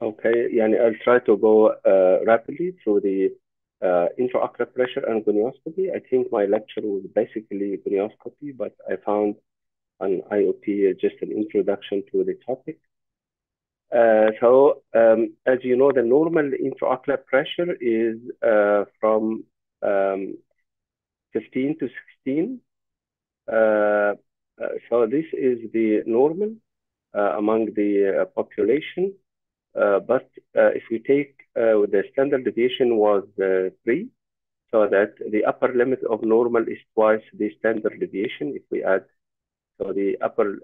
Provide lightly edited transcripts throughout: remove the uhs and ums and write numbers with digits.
Okay, يعني I'll try to go rapidly through the intraocular pressure and gonioscopy. I think my lecture was basically gonioscopy, but I found an IOP just an introduction to the topic. As you know, the normal intraocular pressure is from 15 to 16. Uh, this is the normal among the population. But if we take the standard deviation was 3, so that the upper limit of normal is twice the standard deviation. If we add, so the upper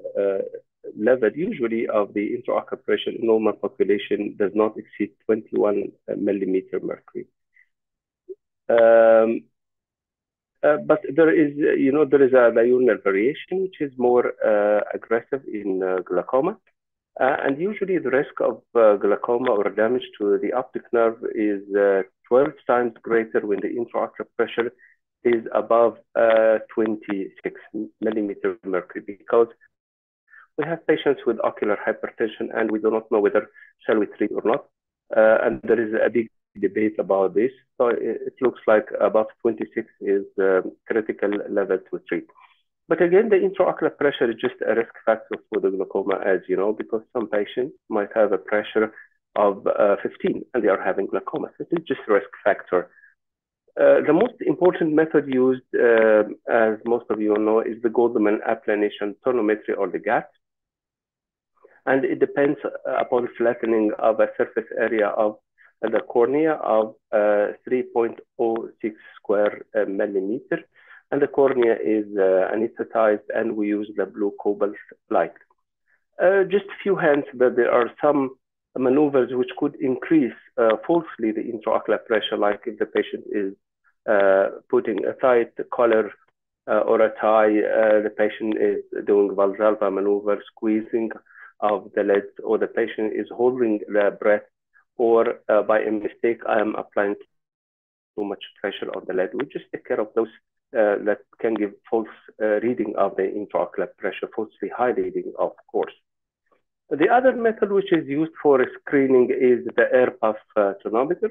level usually of the intraocular pressure in normal population does not exceed 21 millimeter mercury. But there is, there is a diurnal variation, which is more aggressive in glaucoma. And usually the risk of glaucoma or damage to the optic nerve is 12 times greater when the intraocular pressure is above 26 millimeter mercury, because we have patients with ocular hypertension and we do not know whether shall we treat or not. And there is a big debate about this. So it looks like above 26 is critical level to treat. But again, the intraocular pressure is just a risk factor for the glaucoma, as you know, because some patients might have a pressure of 15 and they are having glaucoma. So it's just a risk factor. The most important method used, as most of you know, is the Goldman applanation tonometry, or the GAT. And it depends upon flattening of a surface area of the cornea of 3.06 square millimeter. And the cornea is anesthetized, and we use the blue cobalt light. Just a few hints that there are some maneuvers which could increase falsely the intraocular pressure, like if the patient is putting a tight collar or a tie, the patient is doing Valsalva maneuver, squeezing of the lids, or the patient is holding the breath, or by a mistake, I am applying too much pressure on the lid. We just take care of those that can give false reading of the intraocular pressure, falsely high reading, of course. The other method which is used for screening is the air puff tonometer.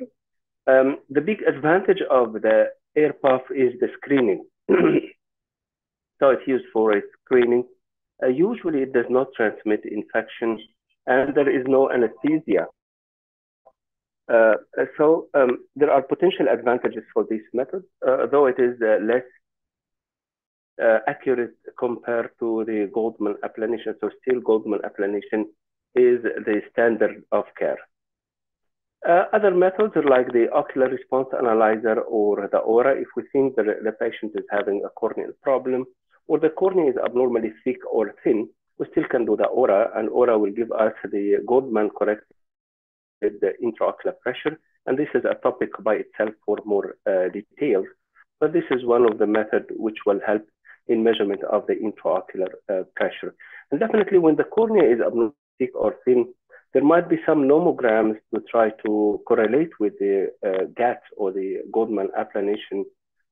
The big advantage of the air puff is the screening. So it's used for screening. Usually it does not transmit infection, and there is no anesthesia. There are potential advantages for this method, though it is less accurate compared to the Goldman applanation. So still Goldman applanation is the standard of care. Other methods are like the ocular response analyzer or the aura. If we think that the patient is having a corneal problem, or the cornea is abnormally thick or thin, we still can do the aura, and aura will give us the Goldman corrected the intraocular pressure. And this is a topic by itself for more details, but this is one of the methods which will help in measurement of the intraocular pressure. And definitely when the cornea is abnormally thick or thin, there might be some nomograms to try to correlate with the GAT or the Goldman applanation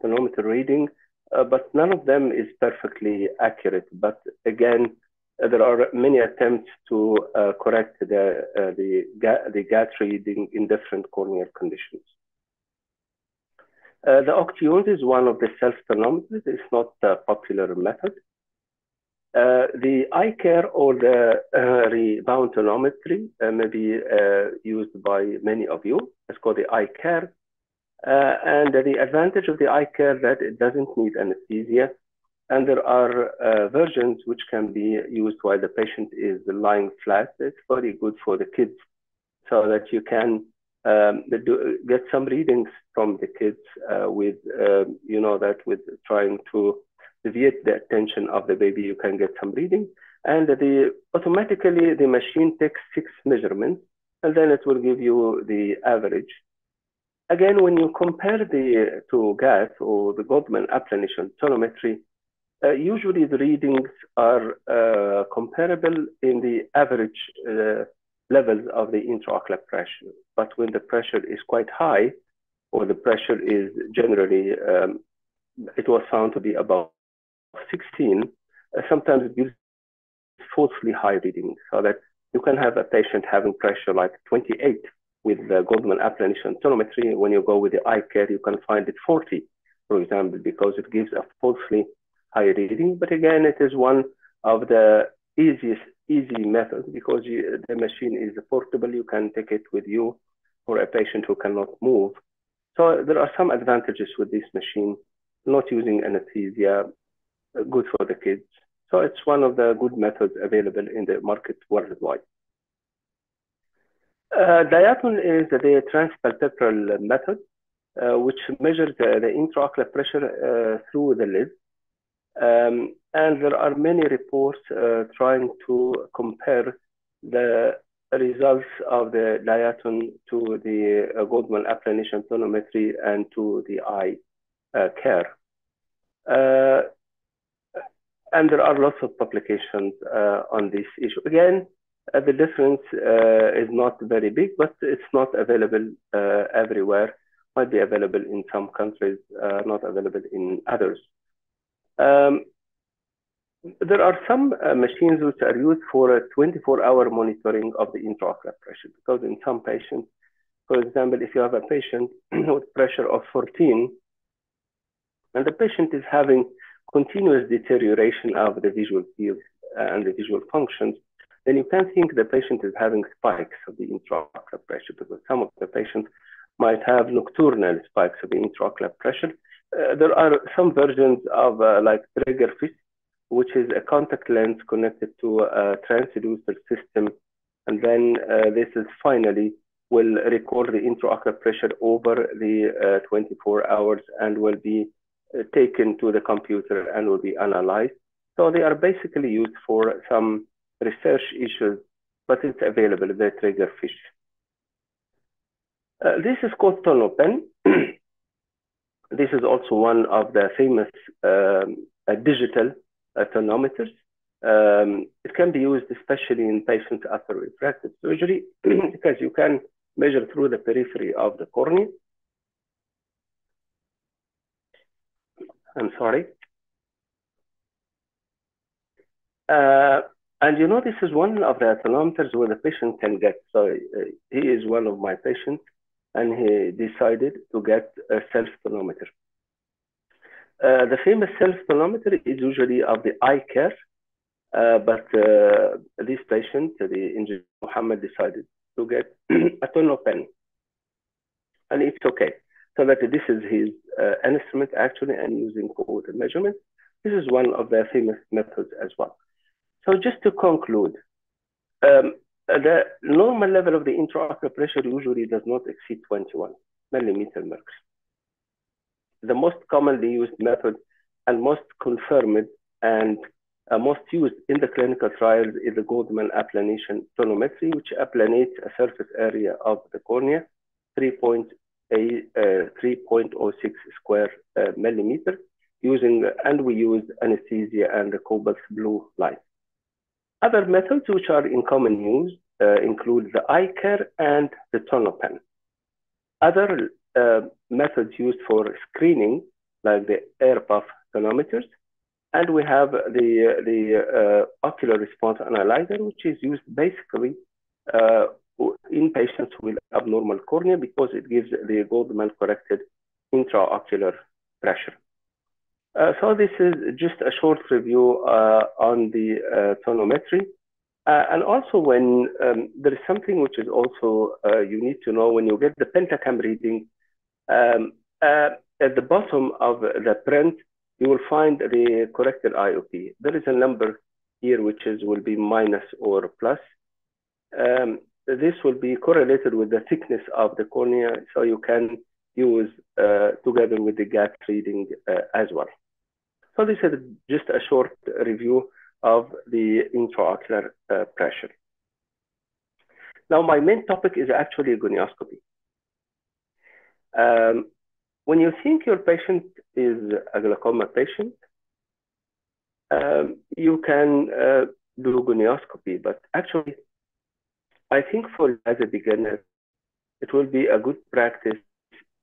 tonometer reading, but none of them is perfectly accurate. But again, there are many attempts to correct the GAT reading in different corneal conditions. The Octunes is one of the self-tonometers. It's not a popular method. The eye care or the rebound tonometry may be used by many of you. It's called the eye care. And the advantage of the eye care is that it doesn't need anesthesia. And there are versions which can be used while the patient is lying flat. It's very good for the kids, so that you can get some readings from the kids with, with trying to deviate the attention of the baby, you can get some reading. And automatically the machine takes 6 measurements, and then it will give you the average. Again, when you compare to GAT or the Goldman applanation tonometry, usually the readings are comparable in the average levels of the intraocular pressure. But when the pressure is quite high, or the pressure is generally, it was found to be about 16, sometimes it gives falsely high readings, so that you can have a patient having pressure like 28 with the Goldman applanation tonometry. When you go with the eye care, you can find it 40, for example, because it gives a falsely high reading. But again, it is one of the easy methods because the machine is portable. You can take it with you for a patient who cannot move. So there are some advantages with this machine, not using anesthesia, good for the kids. So it's one of the good methods available in the market worldwide. Diaton is the transpalpebral method, which measures the intraocular pressure through the lid. And there are many reports trying to compare the results of the diaton to the Goldman applanation tonometry and to the eye care. And there are lots of publications on this issue. Again, the difference is not very big, but it's not available everywhere. Might be available in some countries, not available in others. There are some machines which are used for a 24-hour monitoring of the intraocular pressure, because in some patients, for example, if you have a patient with pressure of 14, and the patient is having continuous deterioration of the visual field and the visual functions, then you can think the patient is having spikes of the intraocular pressure, because some of the patients might have nocturnal spikes of the intraocular pressure. There are some versions of like triggerfish, which is a contact lens connected to a transducer system. And then this is finally will record the intraocular pressure over the 24 hours and will be taken to the computer and will be analyzed. So they are basically used for some research issues, but it's available, the triggerfish. This is called tonopen. This is also one of the famous digital tonometers. It can be used especially in patients after refractive surgery because you can measure through the periphery of the cornea. I'm sorry. And you know, this is one of the tonometers where the patient can get. So he is one of my patients, and he decided to get a self-tonometer. The famous self-tonometer is usually of the eye care, but this patient, the engineer Mohammed, decided to get a tonopen, and it's okay. So that this is his instrument actually, and using for the measurement. This is one of the famous methods as well. So just to conclude, the normal level of the intraocular pressure usually does not exceed 21 millimeter mercury. The most commonly used method and most confirmed and most used in the clinical trials is the Goldman applanation tonometry, which applanates a surface area of the cornea, 3.06 square millimeter, and we use anesthesia and the cobalt blue light. Other methods which are in common use include the eye care and the tonopen. Other methods used for screening, like the air puff tonometers, and we have the ocular response analyzer, which is used basically in patients with abnormal cornea because it gives the Goldman corrected intraocular pressure. So this is just a short review on the tonometry. And also when there is something which is also you need to know when you get the pentacam reading, at the bottom of the print, you will find the corrected IOP. There is a number here which will be minus or plus. This will be correlated with the thickness of the cornea, so you can use together with the gap reading as well. So this is just a short review of the intraocular pressure. Now, my main topic is actually gonioscopy. When you think your patient is a glaucoma patient, you can do gonioscopy, but actually, I think for as a beginner, it will be a good practice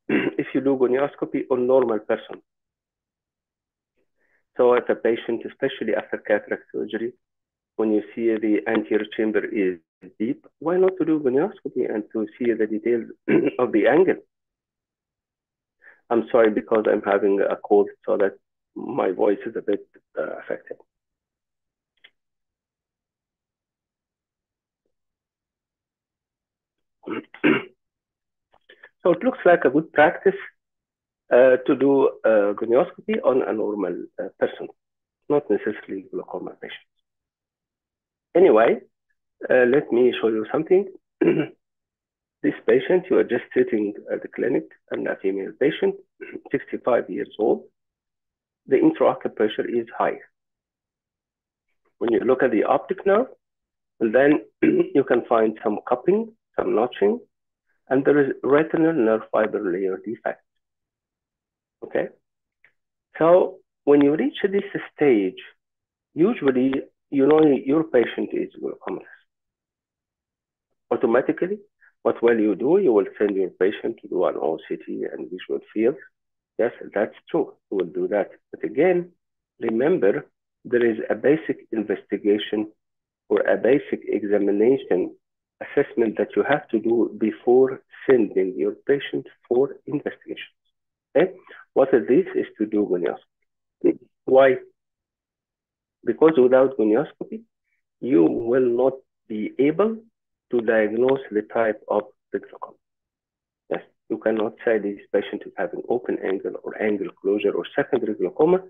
if you do gonioscopy on normal person. So as a patient, especially after cataract surgery, when you see the anterior chamber is deep, why not to do gonioscopy and to see the details of the angle? I'm sorry because I'm having a cold, so that my voice is a bit affected. So it looks like a good practice to do gonioscopy on a normal person, not necessarily glaucoma patients. Anyway, let me show you something. This patient, you are just sitting at the clinic, and a female patient, 65 years old. The intraocular pressure is high. When you look at the optic nerve, and then you can find some cupping, some notching, and there is retinal nerve fiber layer defect. Okay? So when you reach this stage, usually you know your patient is glaucoma. Automatically, what will you do? You will send your patient to do an OCT and visual field. Yes, that's true. You will do that. But again, remember, there is a basic investigation or a basic examination assessment that you have to do before sending your patient for investigation. Okay? What is this? Is to do gonioscopy. Why? Because without gonioscopy, you will not be able to diagnose the type of the glaucoma. Yes, you cannot say this patient is having open angle or angle closure or secondary glaucoma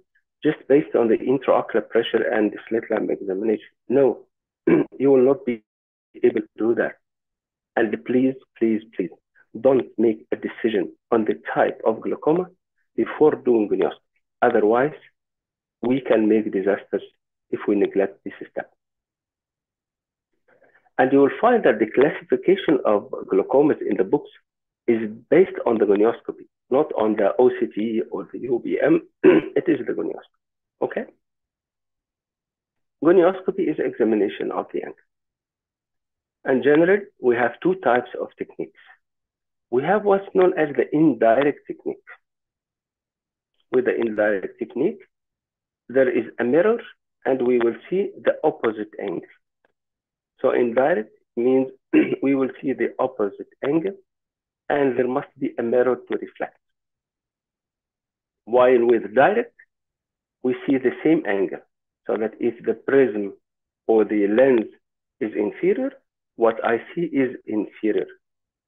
just based on the intraocular pressure and the slit lamp examination. No, you will not be able to do that. And please, please, please, don't make a decision on the type of glaucoma before doing gonioscopy. Otherwise, we can make disasters if we neglect this step. And you will find that the classification of glaucomas in the books is based on the gonioscopy, not on the OCT or the UBM. It is the gonioscopy. Okay? Gonioscopy is examination of the angle. And generally, we have two types of techniques. We have what's known as the indirect technique. With the indirect technique, there is a mirror and we will see the opposite angle. So indirect means we will see the opposite angle and there must be a mirror to reflect. While with direct, we see the same angle. So that if the prism or the lens is inferior, what I see is inferior.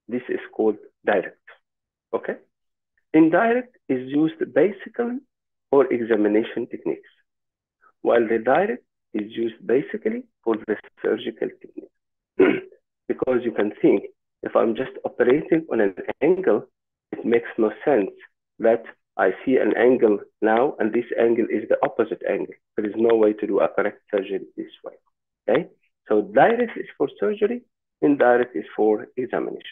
This is called direct. Okay? Indirect is used basically for examination techniques, while the direct is used basically for the surgical technique. Because you can think, if I'm just operating on an angle, it makes no sense that I see an angle now and this angle is the opposite angle. There is no way to do a correct surgery this way. Okay? So direct is for surgery, indirect is for examinations.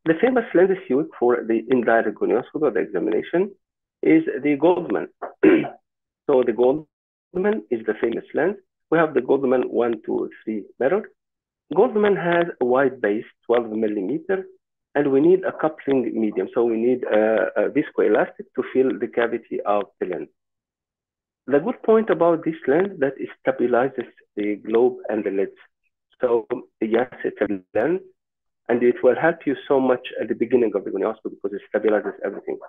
The famous lens used for the indirect gonioscopy or the examination is the Goldman. So the Goldman is the famous lens. We have the Goldman 1, 2, 3 mirror. Goldman has a wide base, 12 millimeter, and we need a coupling medium. So we need a viscoelastic to fill the cavity of the lens. The good point about this lens that it stabilizes the globe and the lids. So yes, it's a lens, and it will help you so much at the beginning of the gonioscopy because it stabilizes everything.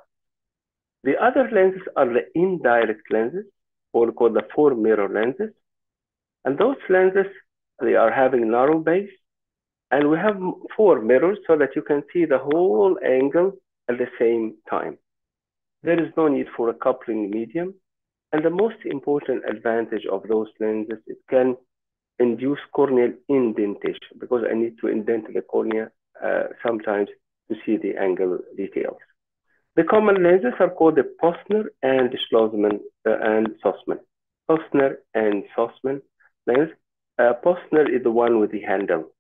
The other lenses are the indirect lenses, or called the 4 mirror lenses. And those lenses, they are having narrow base, and we have 4 mirrors so that you can see the whole angle at the same time. There is no need for a coupling medium. And the most important advantage of those lenses, it can induce corneal indentation because I need to indent the cornea sometimes to see the angle details. The common lenses are called the Posner and Schlossman and Sussman. Posner and Sussman lens. Posner is the one with the handle,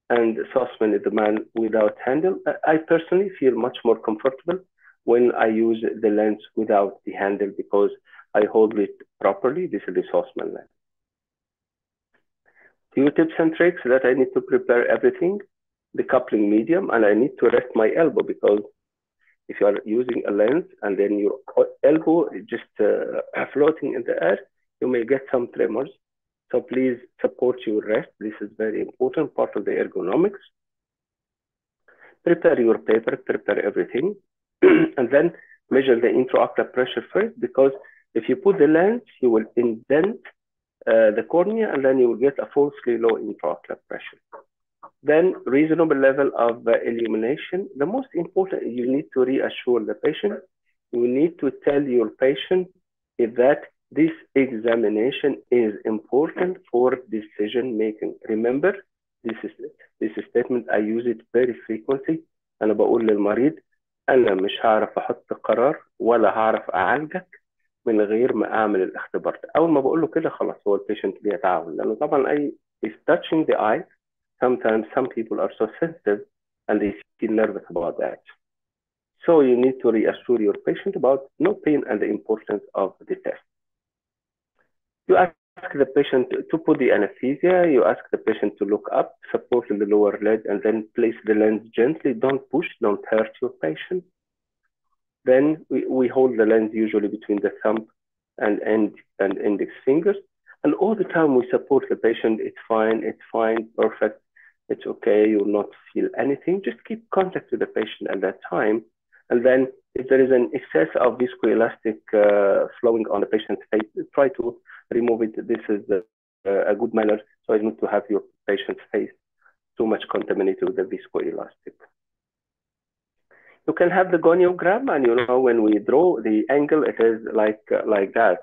and Sussman is the man without handle. I personally feel much more comfortable when I use the lens without the handle because I hold it properly. This is the Sussman lens. Few tips and tricks that I need to prepare everything. The coupling medium, and I need to rest my elbow because if you are using a lens and then your elbow is just floating in the air, you may get some tremors. So please support your rest. This is very important part of the ergonomics. Prepare your paper, prepare everything, and then measure the intraocular pressure first, because if you put the lens, you will indent the cornea, and then you will get a falsely low intraocular pressure. Then reasonable level of illumination. The most important, you need to reassure the patient. You need to tell your patient that this examination is important for decision making. Remember, this statement I use it very frequently. أنا بقول للمريض أنا مش هعرف أحط قرار ولا هعرف أعالجك من غير ما أعمل الاختبار ده. أول ما بقول له كده خلاص هو البيشنت بيتعاون، لأنه طبعا is touching the eye. Sometimes some people are so sensitive and they feel nervous about that. So you need to reassure your patient about no pain and the importance of the test. You ask the patient to put the anesthesia. You ask the patient to look up, support the lower lid, and then place the lens gently. Don't push, don't hurt your patient. Then we hold the lens usually between the thumb and index fingers. And all the time we support the patient. It's fine, perfect. It's okay, you will not feel anything. Just keep contact with the patient at that time. And then if there is an excess of viscoelastic flowing on the patient's face, try to remove it. This is a good manner, so as not to have your patient's face too much contaminated with the viscoelastic. You can have the goniogram, and you know when we draw the angle, it is like that.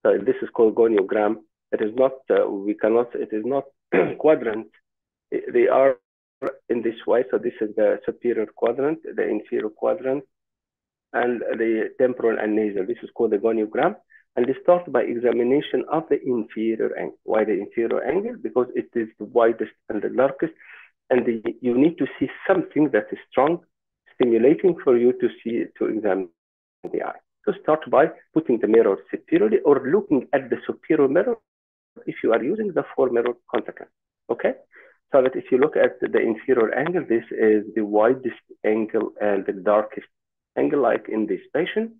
So this is called goniogram. It is not, it is not quadrant. They are in this way. So this is the superior quadrant, the inferior quadrant, and the temporal and nasal. This is called the goniogram. And they start by examination of the inferior angle. Why the inferior angle? Because it is the widest and the darkest. And you need to see something that is strong, stimulating for you to see, to examine the eye. So start by putting the mirror superiorly or looking at the superior mirror if you are using the 4-mirror contact lens. Okay? So that if you look at the inferior angle, this is the widest angle and the darkest angle, like in this patient.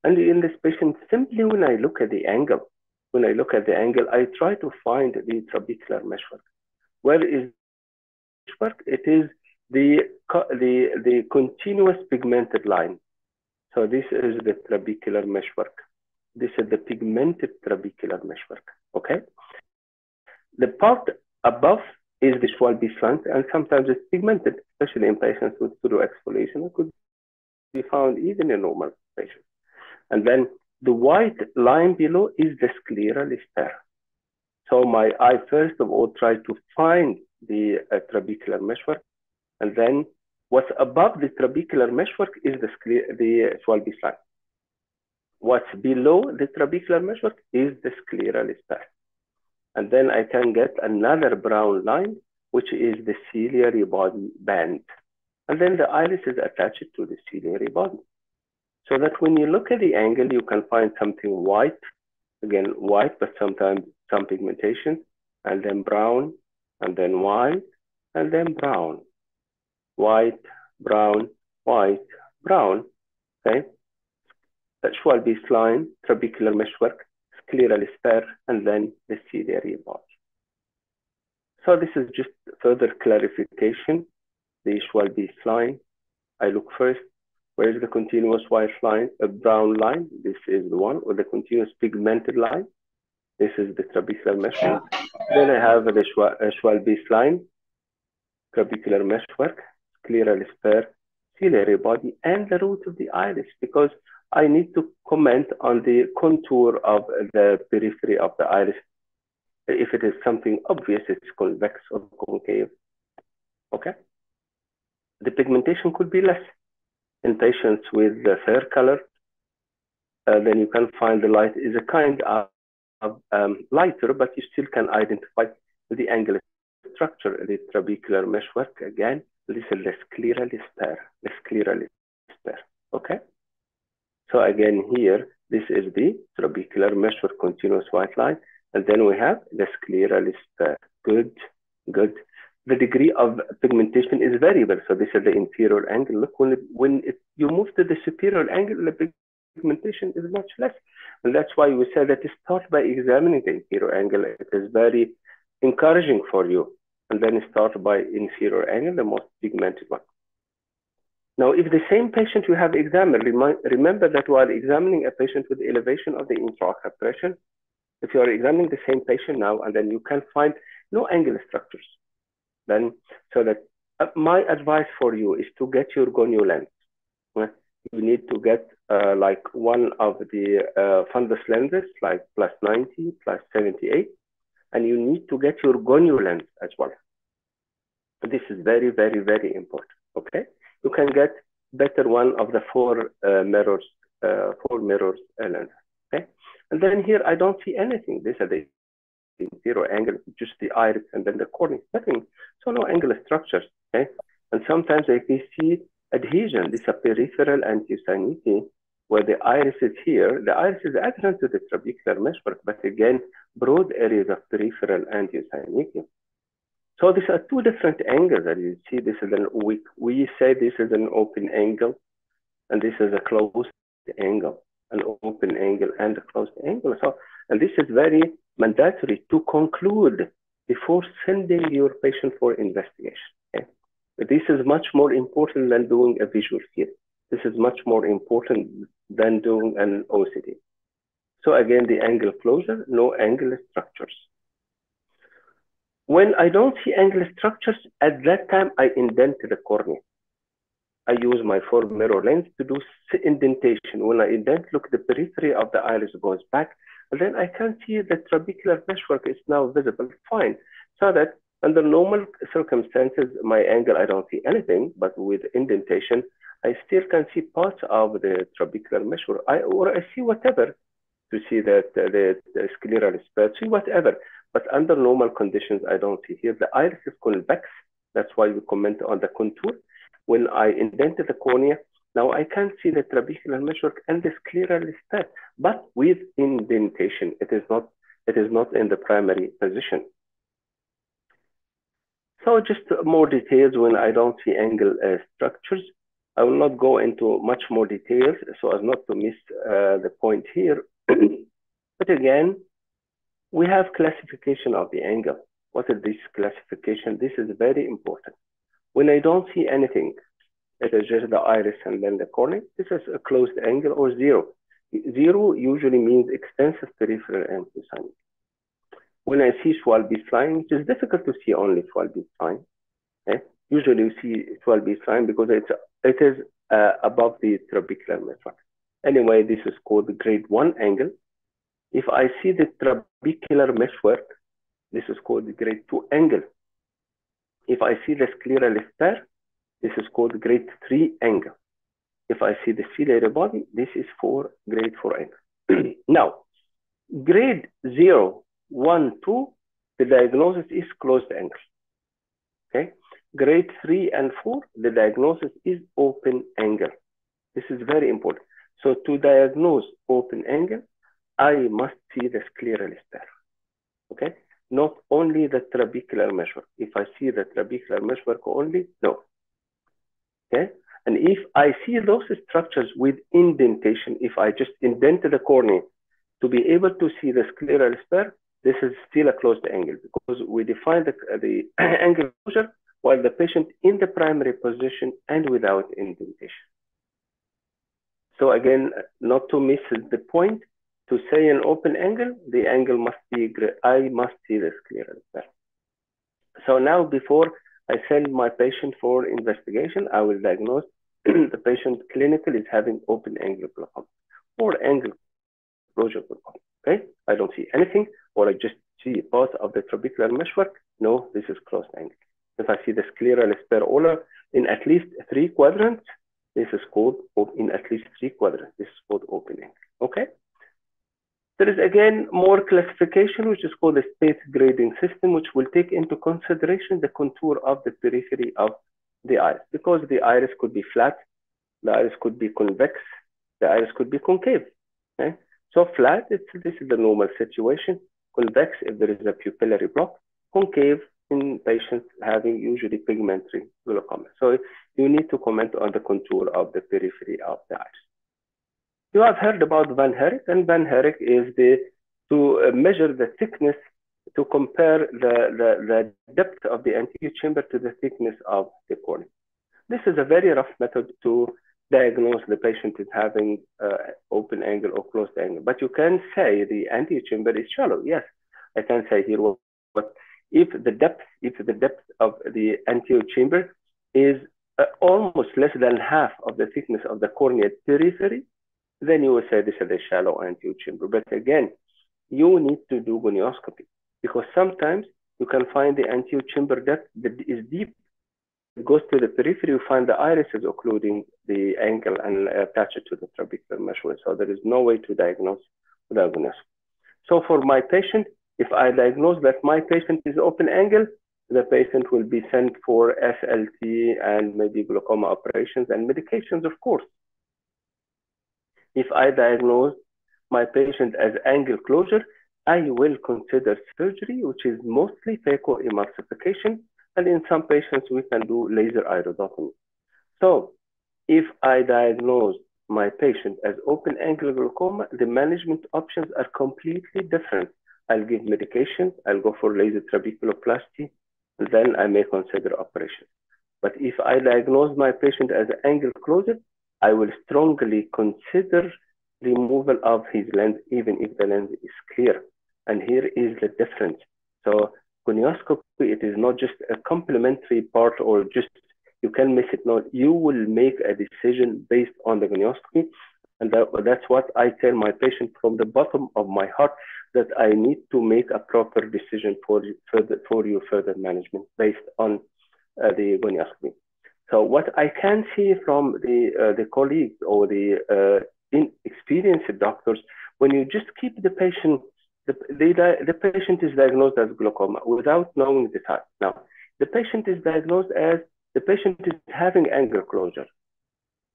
And in this patient, simply when I look at the angle, I try to find the trabecular meshwork. Where is meshwork? It is the continuous pigmented line. So this is the trabecular meshwork. This is the pigmented trabecular meshwork. Okay. The part above is the Schwalbe slant, and sometimes it's pigmented, especially in patients with pseudoexfoliation. It could be found even in normal patients. And then the white line below is the scleral sphere. So my eye first of all tries to find the trabecular meshwork, and then what's above the trabecular meshwork is the Schwalbe slant. What's below the trabecular meshwork is the scleral sphere. And then I can get another brown line, which is the ciliary body band. And then the iris is attached to the ciliary body. So that when you look at the angle, you can find something white, again, white, but sometimes some pigmentation, and then brown, and then white, and then brown. White, brown, white, brown, okay? That Schwalbe line, trabecular meshwork, scleral sphere, and then the ciliary body. So this is just further clarification. The Schwalbe line, I look first, where is the continuous white line, a brown line? This is the one, or the continuous pigmented line. This is the trabecular meshwork. Then I have the Schwalbe line, trabecular meshwork, scleral sphere, ciliary body, and the root of the iris, because I need to comment on the contour of the periphery of the iris. If it is something obvious, it's convex or concave. Okay? The pigmentation could be less. In patients with the fair color, then you can find the light is a kind of lighter, but you still can identify the angular structure, the trabecular meshwork. Again, this is the scleral sphere. Okay? So again, here, this is the trabecular meshwork continuous white line. And then we have the scleral sphere. Good, good. The degree of pigmentation is variable. So this is the inferior angle. Look, when you move to the superior angle, the pigmentation is much less. And that's why we say that start by examining the inferior angle. It is very encouraging for you. And then start by inferior angle, the most pigmented one. Now, if the same patient you have examined, remember that while examining a patient with elevation of the intraocular pressure, if you are examining the same patient now and then you can find no angular structures, then so that my advice for you is to get your gonio lens. You need to get like one of the fundus lenses, like +90, +78, and you need to get your gonio lens as well. This is very, very, very important. Okay, you can get better one of the four mirrors lens. Okay, and then here I don't see anything. This is the zero angle, just the iris and then the cornea, nothing. So no angular structures. Okay, and sometimes if we see adhesion, this is a peripheral antisynuclein, where the iris is here. The iris is adherent to the trabecular meshwork, but again, broad areas of peripheral antisynuclein. So these are two different angles that you see. This is we say this is an open angle, and this is a closed angle, an open angle and a closed angle. So, and this is very mandatory to conclude before sending your patient for investigation. Okay? This is much more important than doing a visual field. This is much more important than doing an OCT. So again, the angle closure, no angular structures. When I don't see angular structures, at that time, I indent the cornea. I use my 4-mirror lens to do indentation. When I indent, look, the periphery of the iris goes back, and then I can see the trabecular meshwork is now visible, fine. So that under normal circumstances, my angle, I don't see anything, but with indentation, I still can see parts of the trabecular meshwork, or I see whatever, to see that the scleral spur, see whatever. But under normal conditions, I don't see here. The iris is convex. That's why we comment on the contour. When I indented the cornea, now I can see the trabecular meshwork and the scleral spur, but with indentation. It is not in the primary position. So just more details when I don't see angle structures. I will not go into much more details so as not to miss the point here. But again, we have classification of the angle. What is this classification? This is very important. When I don't see anything, it is just the iris and then the cornea. This is a closed angle or zero. Zero usually means extensive peripheral antisynuclein. When I see Schwalbe's line, it is difficult to see only Schwalbe's line. Okay? Usually you see Schwalbe's line because it is above the trabecular meshwork. Anyway, this is called the grade 1 angle. If I see the trabecular meshwork, this is called the grade 2 angle. If I see the scleral spur, this is called the grade 3 angle. If I see the ciliary body, this is for grade 4 angle. Now, grade 0, 1, 2, the diagnosis is closed angle. Okay? Grade 3 and 4, the diagnosis is open angle. This is very important. So to diagnose open angle, I must see the scleral spur. Okay? Not only the trabecular meshwork. If I see the trabecular meshwork only, no. Okay? And if I see those structures with indentation, if I just indent the cornea to be able to see the scleral spur, this is still a closed angle because we define the angle closure while the patient in the primary position and without indentation. So again, not to miss the point, to say an open angle, the angle must be, I must see the scleral spur. So now before I send my patient for investigation, I will diagnose the patient clinically is having open angle glaucoma or angle closure glaucoma. Okay, I don't see anything, or I just see part of the trabecular meshwork. No, this is closed angle. If I see the scleral spur in at least 3 quadrants, this is called in at least 3 quadrants. This is called open angle. Okay. There is again more classification, which is called the space grading system, which will take into consideration the contour of the periphery of the iris, because the iris could be flat, the iris could be convex, the iris could be concave. Okay? So flat, this is the normal situation. Convex, if there is a pupillary block. Concave in patients having usually pigmentary glaucoma. So you need to comment on the contour of the periphery of the iris. You have heard about Van Herrick, and Van Herrick is to measure the thickness, to compare the depth of the anterior chamber to the thickness of the cornea. This is a very rough method to diagnose the patient is having open angle or closed angle. But you can say the anterior chamber is shallow. Yes, I can say here what if the depth of the anterior chamber is almost less than half of the thickness of the corneal periphery, then you will say this is a shallow anterior chamber. But again, you need to do gonioscopy because sometimes you can find the anterior chamber depth that is deep. It goes to the periphery, you find the irises occluding the angle and attach it to the trabecular meshwork. So there is no way to diagnose without gonioscopy. So for my patient, if I diagnose that my patient is open angle, the patient will be sent for SLT and maybe glaucoma operations and medications, of course. If I diagnose my patient as angle closure, I will consider surgery, which is mostly phacoemulsification, and in some patients we can do laser iridotomy. So if I diagnose my patient as open angle glaucoma, the management options are completely different. I'll give medications, I'll go for laser trabeculoplasty, and then I may consider operation. But if I diagnose my patient as angle closure, I will strongly consider removal of his lens, even if the lens is clear. And here is the difference. So gonioscopy, it is not just a complementary part or just you can miss it. No, you will make a decision based on the gonioscopy. And that's what I tell my patient from the bottom of my heart, that I need to make a proper decision for your further management based on the gonioscopy. So what I can see from the colleagues or the inexperienced doctors, when you just keep the patient, the patient is diagnosed as glaucoma without knowing the type. Now, the patient is diagnosed as the patient is having angle closure.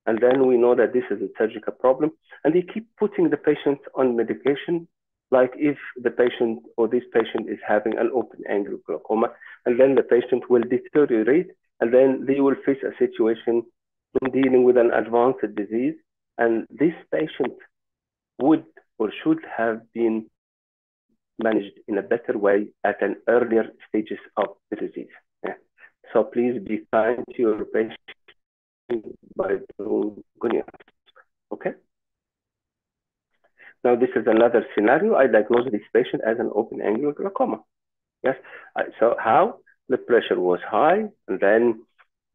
And then we know that this is a surgical problem. And they keep putting the patient on medication, like if the patient or this patient is having an open angle glaucoma, and then the patient will deteriorate, and then they will face a situation in dealing with an advanced disease. And this patient would or should have been managed in a better way at an earlier stages of the disease. Yeah. So please be kind to your patient by doing gonioscopy. Okay. Now this is another scenario. I diagnose this patient as an open angle glaucoma. Yes. So how? The pressure was high, and then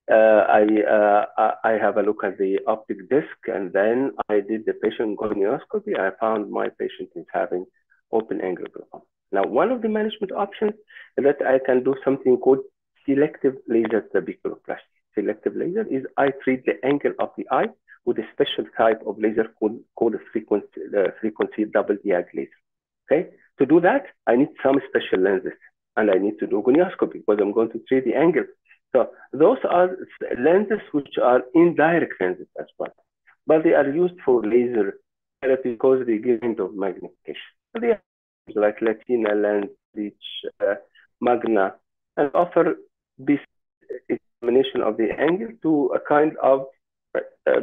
I have a look at the optic disc, and then I did the patient gonioscopy. I found my patient is having open angle glaucoma. Now, one of the management options is that I can do something called selective laser trabeculoplasty. Selective laser is I treat the angle of the eye with a special type of laser called frequency double diag laser. Okay, to do that, I need some special lenses, and I need to do gonioscopy because I'm going to treat the angle. So those are lenses which are indirect lenses as well, but they are used for laser therapy because they give kind of magnification. So they are like Latina lens, reach, Magna, and offer this examination of the angle to a kind of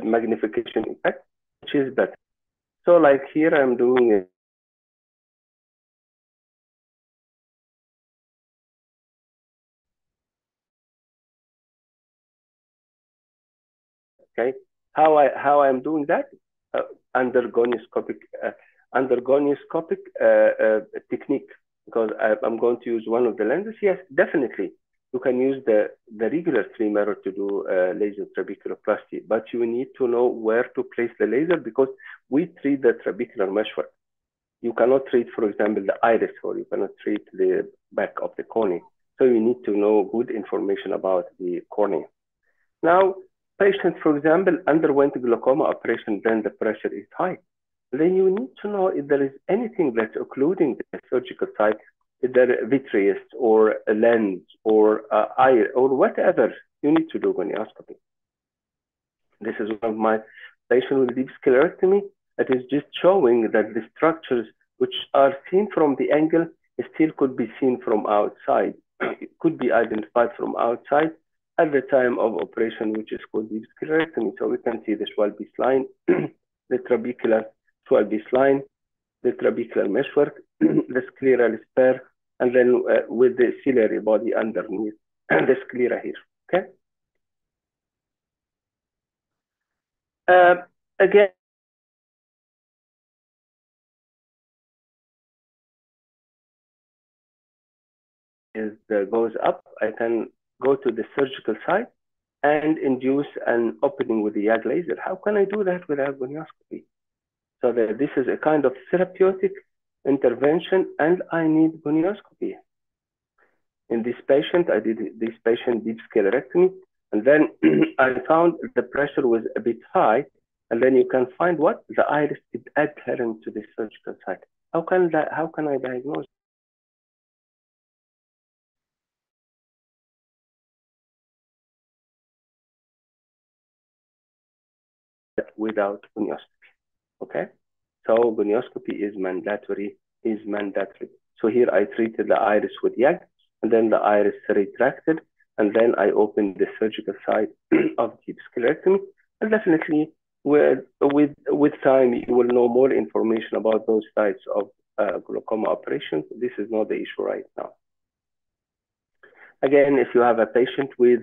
magnification effect, which is better. So like here I'm doing it. Okay, how I'm doing that under gonioscopic technique, because I'm going to use one of the lenses. Yes, definitely you can use the regular 3 mirror to do laser trabeculoplasty, but you need to know where to place the laser because we treat the trabecular meshwork. You cannot treat, for example, the iris, or you cannot treat the back of the cornea. So you need to know good information about the cornea. Now, patient, for example, underwent glaucoma operation, then the pressure is high. Then you need to know if there is anything that's occluding the surgical site, if there is vitreous or a lens or eye or whatever. You need to do gonioscopy. This is one of my patients with deep sclerotomy. It is just showing that the structures which are seen from the angle still could be seen from outside. It could be identified from outside at the time of operation, which is called deep sclerotomy. So we can see the Schwalbe's line the trabecular 12-piece line, the trabecular meshwork, the scleral spur, and then with the ciliary body underneath the sclera here. Okay. Again, goes up, I can go to the surgical site and induce an opening with the YAG laser. How can I do that without gonioscopy? So this is a kind of therapeutic intervention, and I need gonioscopy. In this patient, I did this patient deep sclerectomy, and then I found the pressure was a bit high, and then you can find what? The iris is adherent to the surgical site. How can I diagnose? Without gonioscopy, okay? So gonioscopy is mandatory, So here I treated the iris with YAG, and then the iris retracted, and then I opened the surgical site of deep sclerectomy, and definitely with time you will know more information about those types of glaucoma operations. This is not the issue right now. Again, if you have a patient with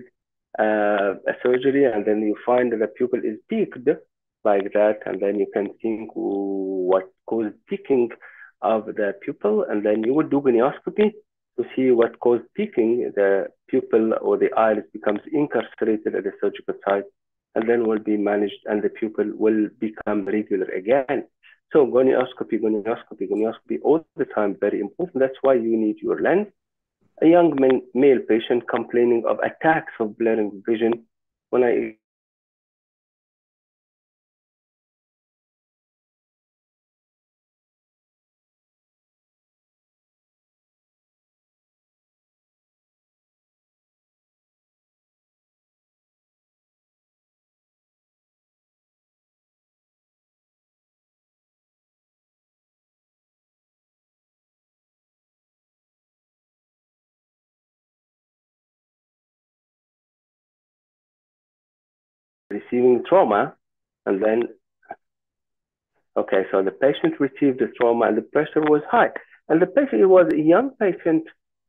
a surgery and then you find that the pupil is peaked like that, and then you can think what caused peaking of the pupil, and then you would do gonioscopy to see what caused peaking. The pupil or the iris becomes incarcerated at the surgical site, and then will be managed, and the pupil will become regular again. So gonioscopy all the time, very important. That's why you need your lens. A young male patient complaining of attacks of blurring vision. When I receiving trauma, and then okay, so the patient received the trauma and the pressure was high, and the patient was a young patient.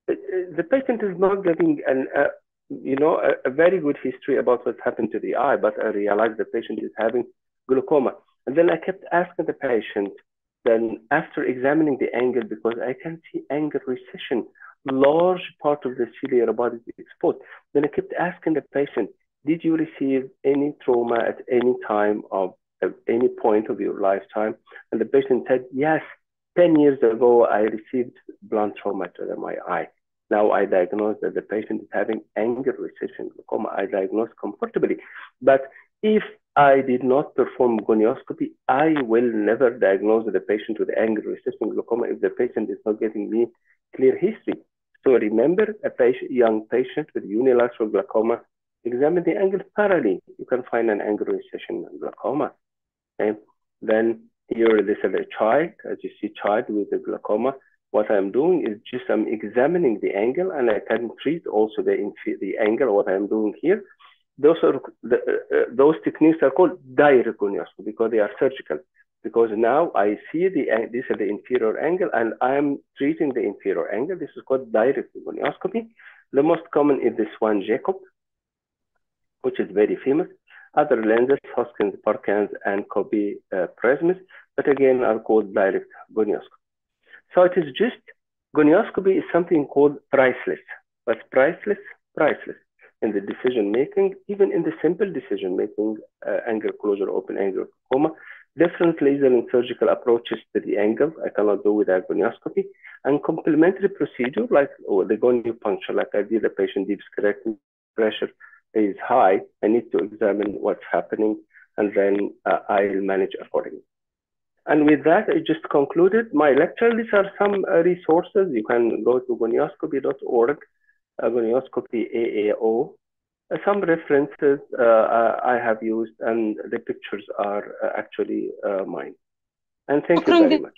The patient is not getting a very good history about what happened to the eye, but I realized the patient is having glaucoma, and then I kept asking the patient. Then after examining the angle, because I can see angle recession, large part of the ciliary body is exposed. Then I kept asking the patient, did you receive any trauma at any time of at any point of your lifetime? And the patient said, yes, 10 years ago, I received blunt trauma to my eye. Now I diagnose that the patient is having angle recession glaucoma. I diagnose comfortably. But if I did not perform gonioscopy, I will never diagnose the patient with angle recession glaucoma if the patient is not getting me clear history. So remember, young patient with unilateral glaucoma, examine the angle thoroughly. You can find an angle recession glaucoma. Okay? Then here, this is a child. As you see, child with the glaucoma. What I'm doing is just I'm examining the angle, and I can treat also the angle. What I'm doing here, those techniques are called direct gonioscopy because they are surgical. Because now I see this is the inferior angle, and I'm treating the inferior angle. This is called direct gonioscopy. The most common is this one, Jacob, which is very famous. Other lenses, Hoskins, Parkins, and Kobe prisms, but again are called direct gonioscopy. So it is just, gonioscopy is something called priceless. What's priceless? Priceless in the decision making, even in the simple decision making, angle closure, open angle glaucoma, different laser and surgical approaches to the angle I cannot do without gonioscopy, and complementary procedure like the goniopuncture, like I did a patient deep sclerectomy, pressure is high, I need to examine what's happening, and then I'll manage accordingly. And with that, I just concluded my lecture. These are some resources. You can go to gonioscopy.org, gonioscopy AAO. Some references I have used, and the pictures are actually mine. And thank you very much.